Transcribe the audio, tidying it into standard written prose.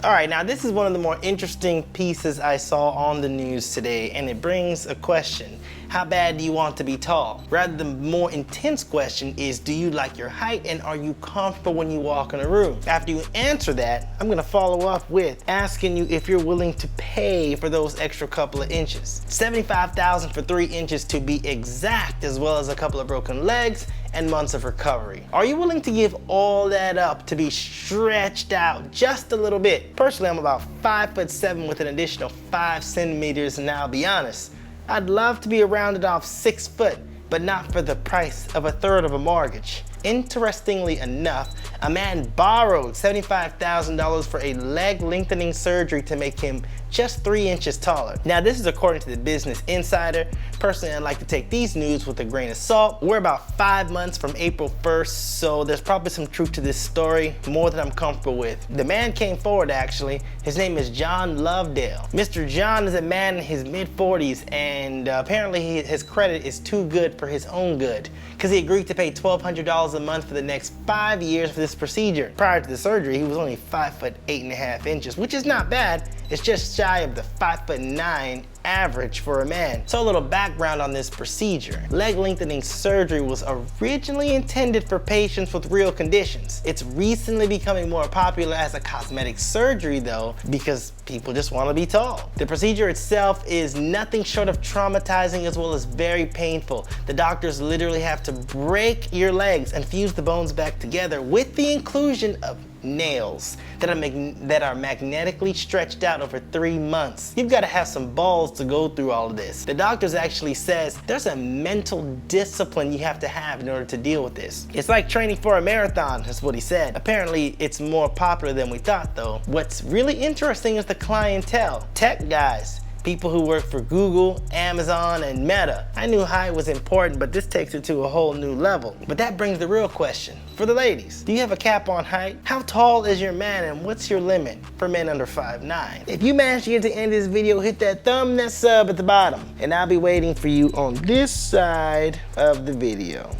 All right, now this is one of the more interesting pieces I saw on the news today, and it brings a question. How bad do you want to be tall? Rather, the more intense question is, do you like your height and are you comfortable when you walk in a room? After you answer that, I'm gonna follow up with asking you if you're willing to pay for those extra couple of inches. $75,000 for 3 inches to be exact, as well as a couple of broken legs and months of recovery. Are you willing to give all that up to be stretched out just a little bit? Personally, I'm about 5'7" with an additional 5 centimeters, and I'll be honest, I'd love to be a rounded off 6 foot, but not for the price of a third of a mortgage. Interestingly enough, a man borrowed $75,000 for a leg lengthening surgery to make him just 3 inches taller. Now, this is according to the Business Insider. Personally, I like to take these news with a grain of salt. We're about 5 months from April 1st, so there's probably some truth to this story, more than I'm comfortable with. The man came forward, actually. His name is John Lovedale. Mr. John is a man in his mid-40s, and apparently his credit is too good for his own good, because he agreed to pay $1,200 a month for the next 5 years for this procedure. Prior to the surgery, he was only 5'8.5", which is not bad. It's just shy of the 5'9" average for a man. So a little background on this procedure. Leg lengthening surgery was originally intended for patients with real conditions. It's recently becoming more popular as a cosmetic surgery though, because people just want to be tall. The procedure itself is nothing short of traumatizing, as well as very painful. The doctors literally have to break your legs and fuse the bones back together with the inclusion of nails that are magnetically stretched out over 3 months. You've got to have some balls to go through all of this. The doctors actually says there's a mental discipline you have to have in order to deal with this. It's like training for a marathon, is what he said. Apparently, it's more popular than we thought though. What's really interesting is the clientele. Tech guys, people who work for Google, Amazon, and Meta. I knew height was important, but this takes it to a whole new level. But that brings the real question. For the ladies, do you have a cap on height? How tall is your man, and what's your limit for men under 5'9"? If you managed to get to the end of this video, hit that thumb, that sub at the bottom, and I'll be waiting for you on this side of the video.